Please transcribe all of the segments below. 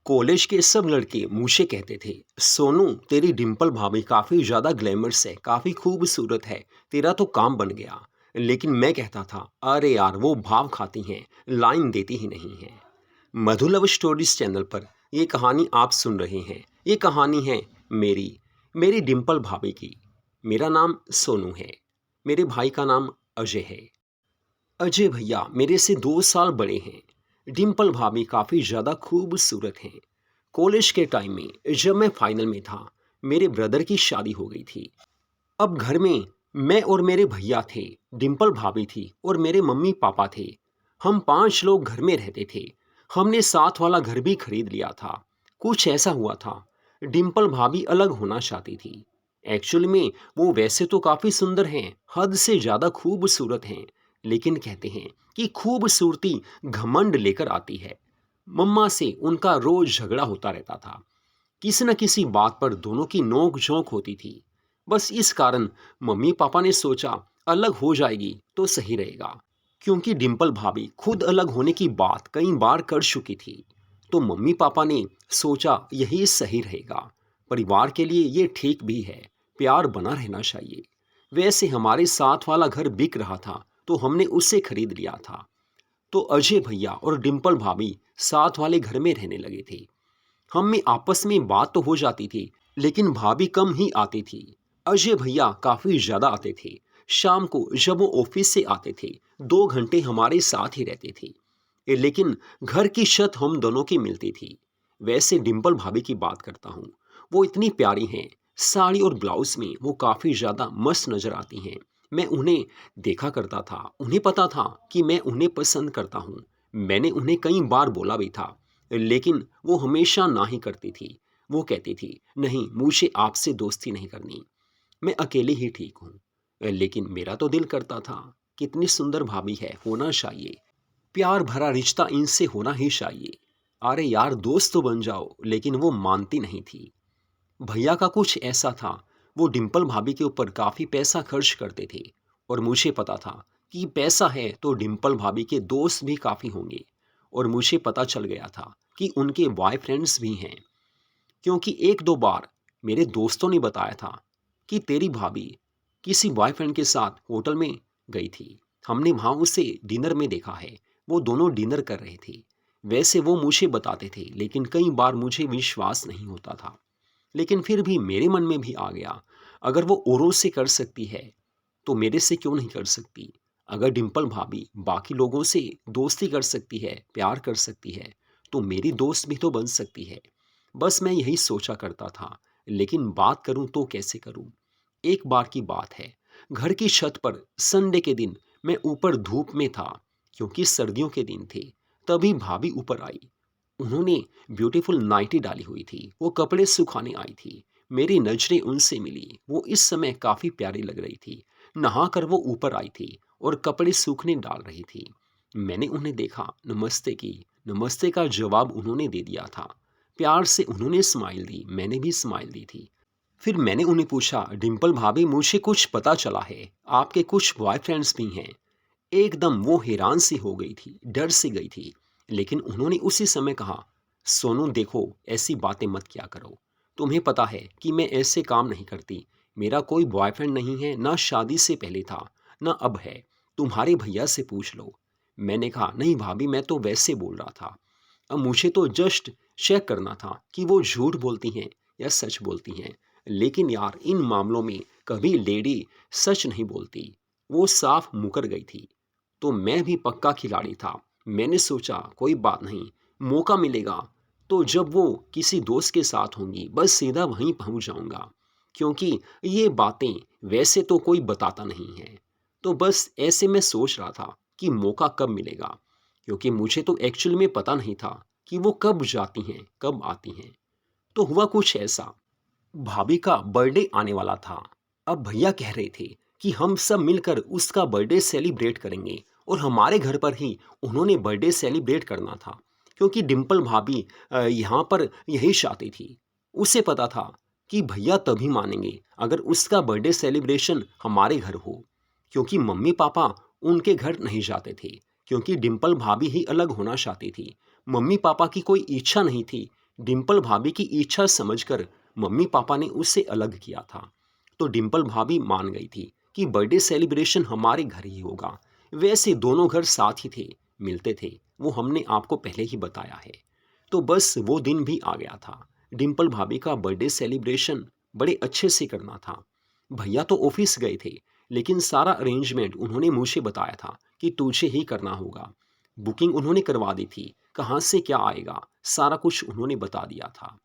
College के सब लड़के मुझे कहते थे, सोनू तेरी डिम्पल भाभी काफ़ी ज़्यादा ग्लैमरस है, काफ़ी खूबसूरत है, तेरा तो काम बन गया। लेकिन मैं कहता था, अरे यार वो भाव खाती हैं, लाइन देती ही नहीं है। मधु लव स्टोरीज चैनल पर ये कहानी आप सुन रहे हैं। ये कहानी है मेरी मेरी डिम्पल भाभी की। मेरा नाम सोनू है। मेरे भाई का नाम अजय है। अजय भैया मेरे से 2 साल बड़े हैं। डिम्पल भाभी काफ़ी ज़्यादा खूबसूरत हैं। कॉलेज के टाइम में जब मैं फाइनल में था, मेरे ब्रदर की शादी हो गई थी। अब घर में मैं और मेरे भैया थे, डिम्पल भाभी थी और मेरे मम्मी पापा थे। हम 5 लोग घर में रहते थे। हमने साथ वाला घर भी खरीद लिया था। कुछ ऐसा हुआ था, डिम्पल भाभी अलग होना चाहती थी। एक्चुअली में वो वैसे तो काफ़ी सुंदर हैं, हद से ज़्यादा खूबसूरत हैं। लेकिन कहते हैं कि खूबसूरती घमंड लेकर आती है। मम्मा से उनका रोज झगड़ा होता रहता था। किसी न किसी बात पर दोनों की नोक झोंक होती थी। बस इस कारण मम्मी पापा ने सोचा अलग हो जाएगी तो सही रहेगा, क्योंकि डिम्पल भाभी खुद अलग होने की बात कई बार कर चुकी थी। तो मम्मी पापा ने सोचा यही सही रहेगा। परिवार के लिए ये ठीक भी है, प्यार बना रहना चाहिए। वैसे हमारे साथ वाला घर बिक रहा था तो हमने उसे खरीद लिया था। तो अजय भैया और डिम्पल भाभी साथ वाले घर में रहने लगे थे। हम में आपस में बात तो हो जाती थी, लेकिन भाभी कम ही आती थी। अजय भैया काफी ज्यादा आते थे। शाम को जब वो ऑफिस से आते थे, 2 घंटे हमारे साथ ही रहते थे। लेकिन घर की छत हम दोनों की मिलती थी। वैसे डिम्पल भाभी की बात करता हूँ, वो इतनी प्यारी हैं। साड़ी और ब्लाउज में वो काफी ज्यादा मस्त नजर आती हैं। मैं उन्हें देखा करता था, उन्हें पता था कि मैं उन्हें पसंद करता हूँ। मैंने उन्हें कई बार बोला भी था, लेकिन वो हमेशा ना ही करती थी। वो कहती थी, नहीं मुझे आपसे दोस्ती नहीं करनी, मैं अकेली ही ठीक हूँ। लेकिन मेरा तो दिल करता था, कितनी सुंदर भाभी है, होना चाहिए, प्यार भरा रिश्ता इनसे होना ही चाहिए। अरे यार दोस्त तो बन जाओ, लेकिन वो मानती नहीं थी। भैया का कुछ ऐसा था, वो डिम्पल भाभी के ऊपर काफ़ी पैसा खर्च करते थे। और मुझे पता था कि पैसा है तो डिम्पल भाभी के दोस्त भी काफ़ी होंगे। और मुझे पता चल गया था कि उनके बॉयफ्रेंड्स भी हैं, क्योंकि एक दो बार मेरे दोस्तों ने बताया था कि तेरी भाभी किसी बॉयफ्रेंड के साथ होटल में गई थी। हमने वहाँ उसे डिनर में देखा है, वो दोनों डिनर कर रहे थे। वैसे वो मुझे बताते थे, लेकिन कई बार मुझे विश्वास नहीं होता था। लेकिन फिर भी मेरे मन में भी आ गया, अगर वो औरों से कर सकती है तो मेरे से क्यों नहीं कर सकती। अगर डिम्पल भाभी बाकी लोगों से दोस्ती कर सकती है, प्यार कर सकती है, तो मेरी दोस्त भी तो बन सकती है। बस मैं यही सोचा करता था। लेकिन बात करूं तो कैसे करूं। एक बार की बात है, घर की छत पर संडे के दिन मैं ऊपर धूप में था, क्योंकि सर्दियों के दिन थे। तभी भाभी ऊपर आई। उन्होंने ब्यूटीफुल नाइटी डाली हुई थी, वो कपड़े सुखाने आई थी। मेरी नजरें उनसे मिली। वो इस समय काफी प्यारी लग रही थी। नहाकर वो ऊपर आई थी और कपड़े सूखने डाल रही थी। मैंने उन्हें देखा, नमस्ते की। नमस्ते का जवाब उन्होंने दे दिया था। प्यार से उन्होंने स्माइल दी, मैंने भी स्माइल दी थी। फिर मैंने उन्हें पूछा, डिम्पल भाभी मुझे कुछ पता चला है, आपके कुछ बॉयफ्रेंड्स भी हैं। एकदम वो हैरान सी हो गई थी, डर सी गई थी। लेकिन उन्होंने उसी समय कहा, सोनू देखो ऐसी बातें मत किया करो, तुम्हें पता है कि मैं ऐसे काम नहीं करती। मेरा कोई बॉयफ्रेंड नहीं है, ना शादी से पहले था ना अब है। तुम्हारे भैया से पूछ लो। मैंने कहा, नहीं भाभी मैं तो वैसे बोल रहा था। अब मुझे तो जस्ट चेक करना था कि वो झूठ बोलती हैं या सच बोलती हैं। लेकिन यार इन मामलों में कभी लेडी सच नहीं बोलती। वो साफ मुकर गई थी। तो मैं भी पक्का खिलाड़ी था। मैंने सोचा कोई बात नहीं, मौका मिलेगा तो जब वो किसी दोस्त के साथ होंगी बस सीधा वहीं पहुंच जाऊंगा, क्योंकि ये बातें वैसे तो कोई बताता नहीं है। तो बस ऐसे मैं सोच रहा था कि मौका कब मिलेगा, क्योंकि मुझे तो एक्चुअली में पता नहीं था कि वो कब जाती हैं कब आती हैं। तो हुआ कुछ ऐसा, भाभी का बर्थडे आने वाला था। अब भैया कह रहे थे कि हम सब मिलकर उसका बर्थडे सेलिब्रेट करेंगे, और हमारे घर पर ही उन्होंने बर्थडे सेलिब्रेट करना था, क्योंकि डिम्पल भाभी यहाँ पर यही चाहती थी। उसे पता था कि भैया तभी मानेंगे अगर उसका बर्थडे सेलिब्रेशन हमारे घर हो, क्योंकि मम्मी पापा उनके घर नहीं जाते थे, क्योंकि डिम्पल भाभी ही अलग होना चाहती थी। मम्मी पापा की कोई इच्छा नहीं थी डिम्पल भाभी की इच्छा समझकर मम्मी पापा ने उससे अलग किया था। तो डिम्पल भाभी मान गई थी कि बर्थडे सेलिब्रेशन हमारे घर ही होगा। वैसे दोनों घर साथ ही थे, मिलते थे, वो हमने आपको पहले ही बताया है। तो बस वो दिन भी आ गया था। डिम्पल भाभी का बर्थडे सेलिब्रेशन बड़े अच्छे से करना था। भैया तो ऑफिस गए थे, लेकिन सारा अरेंजमेंट उन्होंने मुझे बताया था कि तुझे ही करना होगा। बुकिंग उन्होंने करवा दी थी, कहाँ से क्या आएगा, सारा कुछ उन्होंने बता दिया था।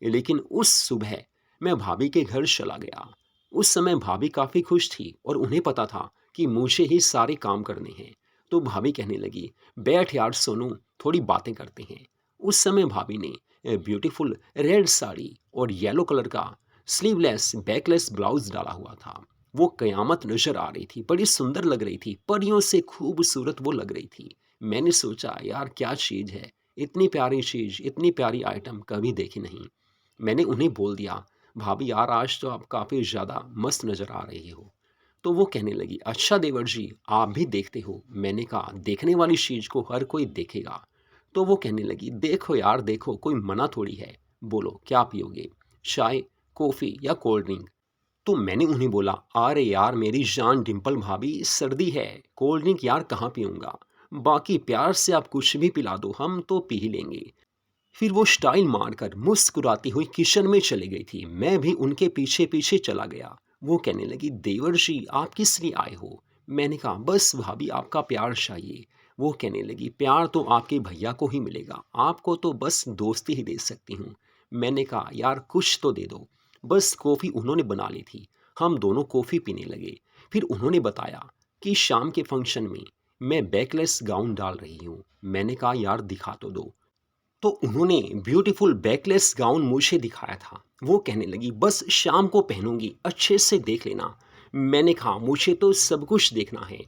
लेकिन उस सुबह मैं भाभी के घर चला गया। उस समय भाभी काफ़ी खुश थी और उन्हें पता था कि मुझे ही सारे काम करने हैं। तो भाभी कहने लगी, बैठ यार सोनू, थोड़ी बातें करते हैं। उस समय भाभी ने ब्यूटीफुल रेड साड़ी और येलो कलर का स्लीवलेस बैकलेस ब्लाउज डाला हुआ था। वो कयामत नजर आ रही थी, बड़ी सुंदर लग रही थी, परियों से खूबसूरत वो लग रही थी। मैंने सोचा यार क्या चीज़ है, इतनी प्यारी चीज़, इतनी प्यारी आइटम कभी देखी नहीं। मैंने उन्हें बोल दिया, भाभी यार आज तो आप काफ़ी ज़्यादा मस्त नज़र आ रही हो। तो वो कहने लगी, अच्छा देवर जी आप भी देखते हो। मैंने कहा देखने वाली चीज़ को हर कोई देखेगा। तो वो कहने लगी, देखो यार देखो, कोई मना थोड़ी है, बोलो क्या पियोगे, चाय, कॉफ़ी या कोल्ड ड्रिंक। तो मैंने उन्हें बोला, अरे यार मेरी जान डिम्पल भाभी, सर्दी है, कोल्ड ड्रिंक यार कहाँ पीऊँगा, बाकी प्यार से आप कुछ भी पिला दो हम तो पी ही लेंगे। फिर वो स्टाइल मारकर मुस्कुराती हुई किचन में चली गई थी। मैं भी उनके पीछे पीछे चला गया। वो कहने लगी, देवर जी आप किस लिए आए हो? मैंने कहा बस भाभी आपका प्यार चाहिए। वो कहने लगी, प्यार तो आपके भैया को ही मिलेगा, आपको तो बस दोस्ती ही दे सकती हूँ। मैंने कहा यार कुछ तो दे दो। बस कॉफ़ी उन्होंने बना ली थी, हम दोनों कॉफ़ी पीने लगे। फिर उन्होंने बताया कि शाम के फंक्शन में मैं बैकलेस गाउन डाल रही हूँ। मैंने कहा यार दिखा तो दो। तो उन्होंने ब्यूटीफुल बैकलेस गाउन मुझे दिखाया था। वो कहने लगी, बस शाम को पहनूंगी, अच्छे से देख लेना। मैंने कहा मुझे तो सब कुछ देखना है।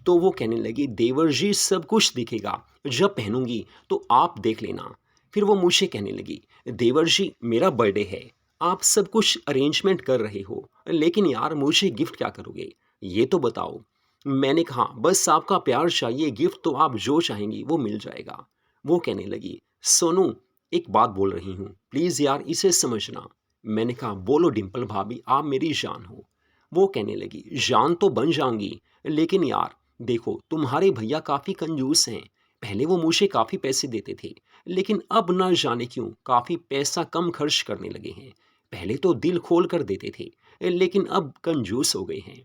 तो वो कहने लगी, देवर जी सब कुछ दिखेगा, जब पहनूंगी तो आप देख लेना। फिर वो मुझे कहने लगी, देवर जी मेरा बर्थडे है, आप सब कुछ अरेंजमेंट कर रहे हो, लेकिन यार मुझे गिफ्ट क्या करोगे, ये तो बताओ। मैंने कहा बस आपका प्यार चाहिए, गिफ्ट तो आप जो चाहेंगी वो मिल जाएगा। वो कहने लगी, सोनू एक बात बोल रही हूँ, प्लीज़ यार इसे समझना। मैंने कहा बोलो डिम्पल भाभी आप मेरी जान हो। वो कहने लगी, जान तो बन जाऊंगी, लेकिन यार देखो तुम्हारे भैया काफ़ी कंजूस हैं। पहले वो मुझे काफ़ी पैसे देते थे, लेकिन अब ना जाने क्यों काफ़ी पैसा कम खर्च करने लगे हैं। पहले तो दिल खोल कर देते थे, लेकिन अब कंजूस हो गए हैं।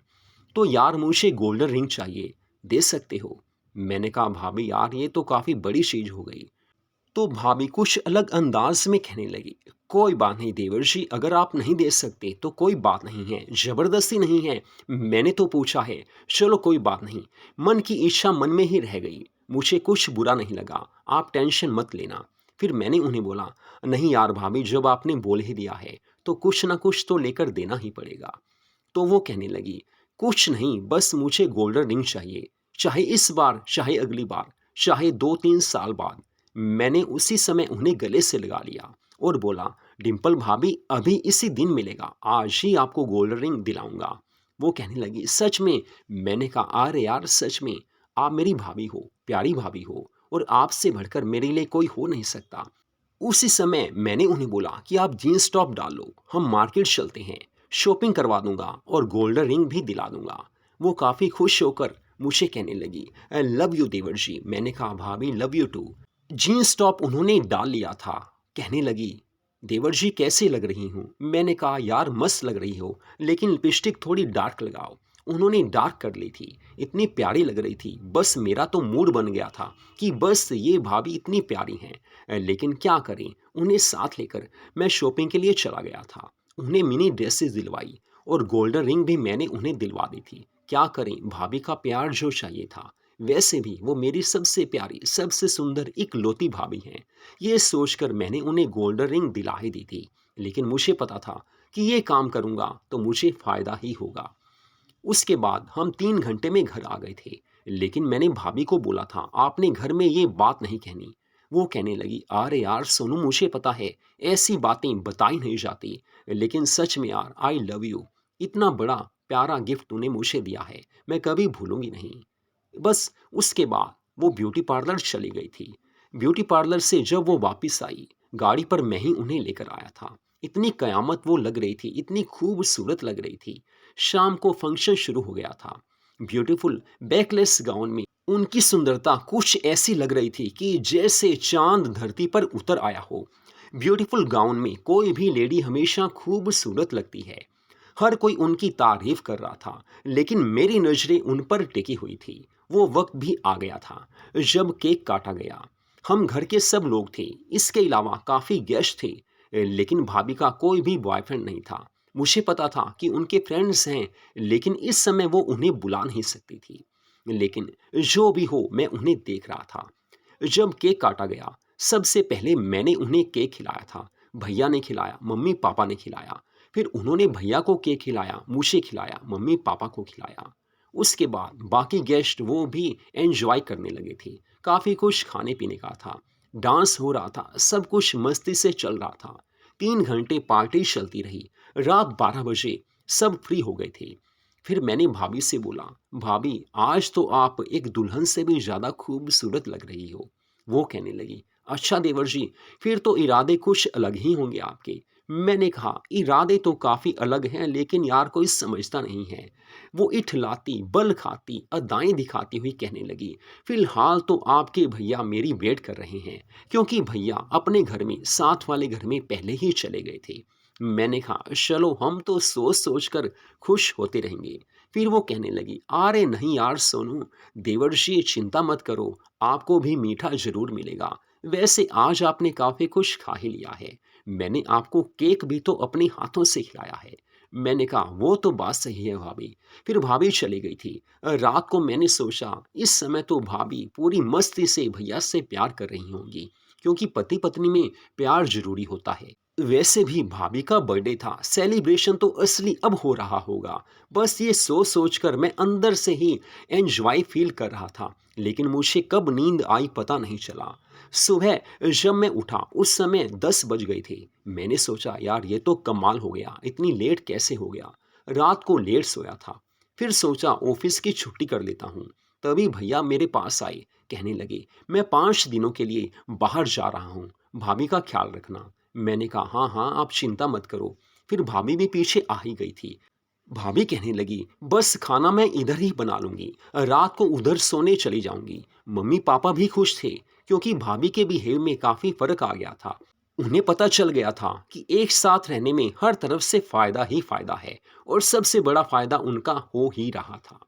तो यार मुझे गोल्डन रिंग चाहिए, दे सकते हो? मैंने कहा भाभी यार ये तो काफ़ी बड़ी चीज़ हो गई। तो भाभी कुछ अलग अंदाज में कहने लगी, कोई बात नहीं देवर जी, अगर आप नहीं दे सकते तो कोई बात नहीं है, जबरदस्ती नहीं है, मैंने तो पूछा है, चलो कोई बात नहीं, मन की इच्छा मन में ही रह गई, मुझे कुछ बुरा नहीं लगा, आप टेंशन मत लेना। फिर मैंने उन्हें बोला, नहीं यार भाभी जब आपने बोल ही दिया है तो कुछ ना कुछ तो लेकर देना ही पड़ेगा। तो वो कहने लगी, कुछ नहीं, बस मुझे गोल्डन रिंग चाहिए, चाहे इस बार चाहे अगली बार, चाहे 2-3 साल बाद। मैंने उसी समय उन्हें गले से लगा लिया और बोला, डिम्पल भाभी अभी इसी दिन मिलेगा, आज ही आपको गोल्डन रिंग दिलाऊंगा। वो कहने लगी, सच में? मैंने कहा, अरे यार सच में, आप मेरी भाभी हो, प्यारी भाभी हो, और आपसे बढ़कर मेरे लिए कोई हो नहीं सकता। उसी समय मैंने उन्हें बोला कि आप जीन्स टॉप डाल लो, हम मार्केट चलते हैं, शॉपिंग करवा दूंगा और गोल्डन रिंग भी दिला दूंगा। वो काफ़ी खुश होकर मुझे कहने लगी, आई लव यू देवर जी। मैंने कहा भाभी love you too. Jeans top उन्होंने डाल लिया था। कहने लगी, देवर जी कैसे लग रही हूँ? मैंने कहा यार मस्त लग रही हो, लेकिन लिपस्टिक थोड़ी डार्क लगाओ। उन्होंने डार्क कर ली थी, इतनी प्यारी लग रही थी, बस मेरा तो मूड बन गया था कि बस ये भाभी इतनी प्यारी हैं। लेकिन क्या करें, उन्हें साथ लेकर मैं शॉपिंग के लिए चला गया था। उन्हें मिनी ड्रेसेस दिलवाई और गोल्डन रिंग भी मैंने उन्हें दिलवा दी थी। क्या करें, भाभी का प्यार जो चाहिए था। वैसे भी वो मेरी सबसे प्यारी सबसे सुंदर इकलौती भाभी हैं। ये सोचकर मैंने उन्हें गोल्डन रिंग दिला ही दी थी, लेकिन मुझे पता था कि ये काम करूँगा तो मुझे फ़ायदा ही होगा। उसके बाद हम 3 घंटे में घर आ गए थे, लेकिन मैंने भाभी को बोला था आपने घर में ये बात नहीं कहनी। वो कहने लगी, अरे यार सोनू मुझे पता है ऐसी बातें बताई नहीं जाती, लेकिन सच में यार आई लव यू, इतना बड़ा प्यारा गिफ्ट तूने मुझे दिया है, मैं कभी भूलूंगी नहीं। बस उसके बाद वो ब्यूटी पार्लर चली गई थी। ब्यूटी पार्लर से जब वो वापस आई, गाड़ी पर मैं ही उन्हें लेकर आया था। इतनी कयामत वो लग रही थी, इतनी खूबसूरत लग रही थी। शाम को फंक्शन शुरू हो गया था। ब्यूटीफुल बैकलेस गाउन में उनकी सुंदरता कुछ ऐसी लग रही थी कि जैसे चांद धरती पर उतर आया हो। ब्यूटीफुल गाउन में कोई भी लेडी हमेशा खूबसूरत लगती है। हर कोई उनकी तारीफ कर रहा था, लेकिन मेरी नज़रें उन पर टिकी हुई थी। वो वक्त भी आ गया था जब केक काटा गया। हम घर के सब लोग थे, इसके अलावा काफ़ी गेस्ट थे, लेकिन भाभी का कोई भी बॉयफ्रेंड नहीं था। मुझे पता था कि उनके फ्रेंड्स हैं, लेकिन इस समय वो उन्हें बुला नहीं सकती थी। लेकिन जो भी हो, मैं उन्हें देख रहा था। जब केक काटा गया, सबसे पहले मैंने उन्हें केक खिलाया था। भैया ने खिलाया, मम्मी पापा ने खिलाया। फिर उन्होंने भैया को केक खिलाया, मुझे खिलाया, मम्मी पापा को खिलाया। उसके बाद बाकी गेस्ट वो भी एंजॉय करने लगे थे। काफ़ी कुछ खाने पीने का था, डांस हो रहा था, सब कुछ मस्ती से चल रहा था। 3 घंटे पार्टी चलती रही। रात 12 बजे सब फ्री हो गए थे। फिर मैंने भाभी से बोला, भाभी आज तो आप एक दुल्हन से भी ज़्यादा खूबसूरत लग रही हो। वो कहने लगी, अच्छा देवर जी, फिर तो इरादे कुछ अलग ही होंगे आपके। मैंने कहा, इरादे तो काफ़ी अलग हैं, लेकिन यार कोई समझता नहीं है। वो इठलाती, बल खाती, अदाएं दिखाती हुई कहने लगी, फिलहाल तो आपके भैया मेरी वेट कर रहे हैं, क्योंकि भैया अपने घर में साथ वाले घर में पहले ही चले गए थे। मैंने कहा, चलो हम तो सोच सोच कर खुश होते रहेंगे। फिर वो कहने लगी, अरे नहीं यार सोनू, देवर्षि चिंता मत करो, आपको भी मीठा जरूर मिलेगा। वैसे आज आपने काफ़ी कुछ खा ही लिया है। मैंने आपको केक भी तो अपने हाथों से खिलाया है। मैंने कहा, वो तो बात सही है भाभी। फिर भाभी चली गई थी। रात को मैंने सोचा, इस समय तो भाभी पूरी मस्ती से भैया से प्यार कर रही होंगी, क्योंकि पति पत्नी में प्यार जरूरी होता है। वैसे भी भाभी का बर्थडे था, सेलिब्रेशन तो असली अब हो रहा होगा। बस ये सोच सोच कर मैं अंदर से ही एंजॉय फील कर रहा था, लेकिन मुझे कब नींद आई पता नहीं चला। सुबह जब मैं उठा उस समय 10 बज गए थे। मैंने सोचा, यार ये तो कमाल हो गया, इतनी लेट कैसे हो गया। रात को लेट सोया था। फिर सोचा ऑफिस की छुट्टी कर लेता हूँ। तभी भैया मेरे पास आए, कहने लगे, मैं 5 दिनों के लिए बाहर जा रहा हूँ, भाभी का ख्याल रखना। मैंने कहा, हाँ हाँ आप चिंता मत करो। फिर भाभी भी पीछे आ ही गई थी। भाभी कहने लगी, बस खाना मैं इधर ही बना लूंगी, रात को उधर सोने चली जाऊंगी। मम्मी पापा भी खुश थे, क्योंकि भाभी के बिहेव में काफी फर्क आ गया था। उन्हें पता चल गया था कि एक साथ रहने में हर तरफ से फायदा ही फायदा है, और सबसे बड़ा फायदा उनका हो ही रहा था।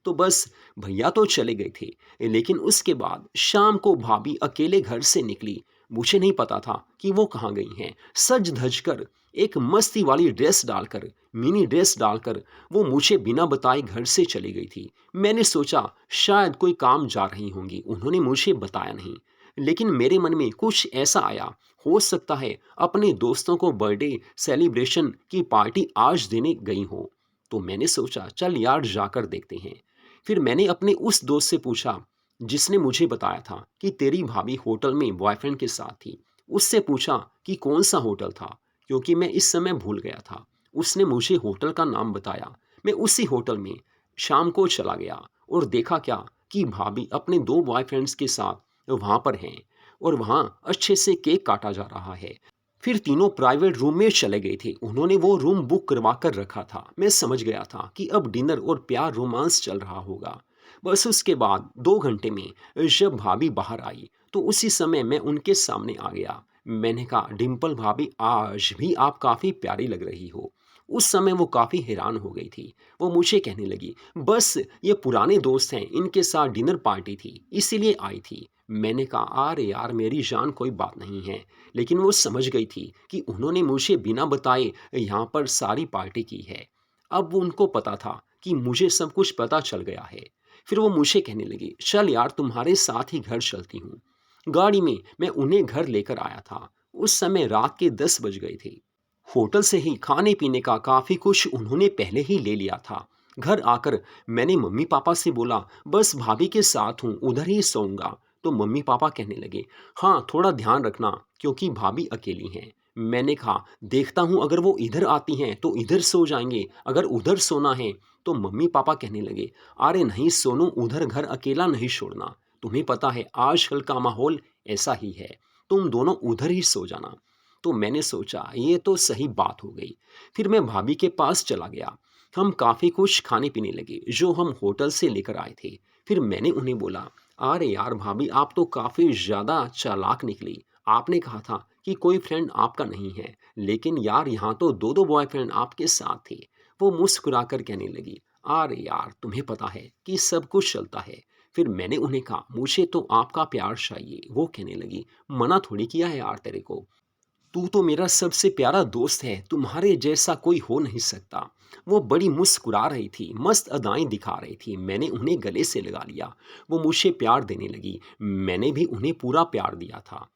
तो बस भैया तो चले गए थे, लेकिन उसके बाद शाम को भाभी अकेले घर से निकली। मुझे नहीं पता था कि वो कहाँ गई हैं। सज धज कर, एक मस्ती वाली ड्रेस डालकर, मिनी ड्रेस डालकर वो मुझे बिना बताए घर से चली गई थी। मैंने सोचा शायद कोई काम जा रही होंगी, उन्होंने मुझे बताया नहीं। लेकिन मेरे मन में कुछ ऐसा आया, हो सकता है अपने दोस्तों को बर्थडे सेलिब्रेशन की पार्टी आज देने गई हो। तो मैंने सोचा, चल यार जाकर देखते हैं। फिर मैंने अपने उस दोस्त से पूछा जिसने मुझे बताया था कि तेरी भाभी होटल में बॉयफ्रेंड के साथ थी। उससे पूछा कि कौन सा होटल था, क्योंकि मैं इस समय भूल गया था। उसने मुझे होटल का नाम बताया। मैं उसी होटल में शाम को चला गया और देखा क्या कि भाभी अपने 2 बॉयफ्रेंड्स के साथ वहाँ पर हैं, और वहाँ अच्छे से केक काटा जा रहा है। फिर तीनों प्राइवेट रूम में चले गए थे। उन्होंने वो रूम बुक करवा कर रखा था। मैं समझ गया था कि अब डिनर और प्यार रोमांस चल रहा होगा। बस उसके बाद 2 घंटे में जब भाभी बाहर आई, तो उसी समय मैं उनके सामने आ गया। मैंने कहा, डिम्पल भाभी आज भी आप काफ़ी प्यारी लग रही हो। उस समय वो काफ़ी हैरान हो गई थी। वो मुझे कहने लगी, बस ये पुराने दोस्त हैं, इनके साथ डिनर पार्टी थी, इसीलिए आई थी। मैंने कहा, अरे यार मेरी जान कोई बात नहीं है। लेकिन वो समझ गई थी कि उन्होंने मुझे बिना बताए यहाँ पर सारी पार्टी की है। अब वो उनको पता था कि मुझे सब कुछ पता चल गया है। फिर वो मुझे कहने लगी, चल यार तुम्हारे साथ ही घर चलती हूँ। गाड़ी में मैं उन्हें घर लेकर आया था। उस समय रात के 10 बज गए थे। होटल से ही खाने पीने का काफ़ी कुछ उन्होंने पहले ही ले लिया था। घर आकर मैंने मम्मी पापा से बोला, बस भाभी के साथ हूँ, उधर ही सोऊंगा। तो मम्मी पापा कहने लगे, हाँ थोड़ा ध्यान रखना, क्योंकि भाभी अकेली हैं। मैंने कहा, देखता हूँ अगर वो इधर आती हैं तो इधर सो जाएंगे, अगर उधर सोना है। तो मम्मी पापा कहने लगे, अरे नहीं सोनू, उधर घर अकेला नहीं छोड़ना, तुम्हें पता है आजकल का माहौल ऐसा ही है। तुम दोनों उधर ही सो जाना। तो मैंने सोचा ये तो सही बात हो गई। फिर मैं भाभी के पास चला गया। हम काफ़ी कुछ खाने पीने लगे जो हम होटल से लेकर आए थे। फिर मैंने उन्हें बोला, अरे यार भाभी, आप तो काफ़ी ज़्यादा चालाक निकली। आपने कहा था कि कोई फ्रेंड आपका नहीं है, लेकिन यार यहाँ तो दो दो बॉयफ्रेंड आपके साथ थे। वो मुस्कुराकर कहने लगी, अरे यार तुम्हें पता है कि सब कुछ चलता है। फिर मैंने उन्हें कहा, मुझे तो आपका प्यार चाहिए। वो कहने लगी, मना थोड़ी किया है यार तेरे को, तू तो मेरा सबसे प्यारा दोस्त है, तुम्हारे जैसा कोई हो नहीं सकता। वो बड़ी मुस्कुरा रही थी, मस्त अदाएं दिखा रही थी। मैंने उन्हें गले से लगा लिया। वो मुझे प्यार देने लगी। मैंने भी उन्हें पूरा प्यार दिया था।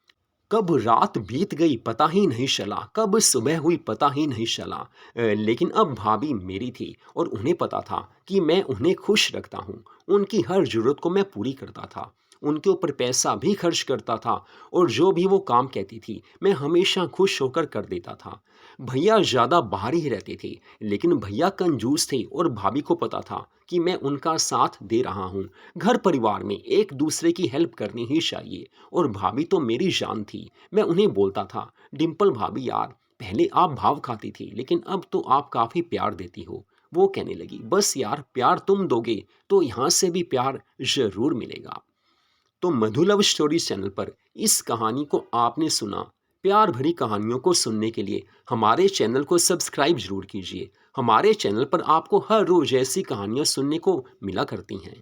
कब रात बीत गई पता ही नहीं चला, कब सुबह हुई पता ही नहीं चला। लेकिन अब भाभी मेरी थी और उन्हें पता था कि मैं उन्हें खुश रखता हूँ। उनकी हर ज़रूरत को मैं पूरी करता था, उनके ऊपर पैसा भी खर्च करता था और जो भी वो काम कहती थी मैं हमेशा खुश होकर कर देता था। भैया ज़्यादा बाहर ही रहते थे, लेकिन भैया कंजूस थे और भाभी को पता था कि मैं उनका साथ दे रहा हूँ। घर परिवार में एक दूसरे की हेल्प करनी ही चाहिए और भाभी तो मेरी जान थी। मैं उन्हें बोलता था, डिम्पल भाभी यार, पहले आप भाव खाती थी लेकिन अब तो आप काफ़ी प्यार देती हो। वो कहने लगी, बस यार, प्यार तुम दोगे तो यहाँ से भी प्यार ज़रूर मिलेगा। तो मधु लव स्टोरीज चैनल पर इस कहानी को आपने सुना। प्यार भरी कहानियों को सुनने के लिए हमारे चैनल को सब्सक्राइब जरूर कीजिए। हमारे चैनल पर आपको हर रोज़ ऐसी कहानियाँ सुनने को मिला करती हैं।